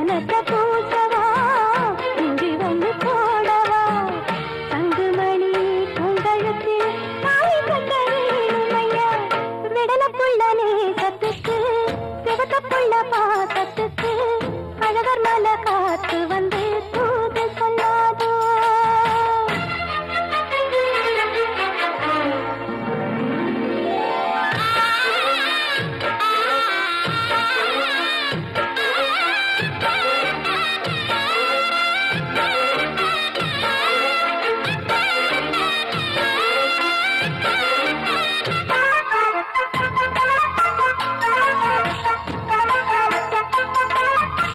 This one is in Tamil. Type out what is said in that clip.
சந்தனத்தை பூசவா இன்றி வந்து போடவா தங்குமணி பொங்கழுத்து தாய் கட்ட வேணுமையா விடல புள்ள நேசத்துக்கு சிவத்த புள்ள பாசத்துக்கு அழகர் மலை காத்து வந்து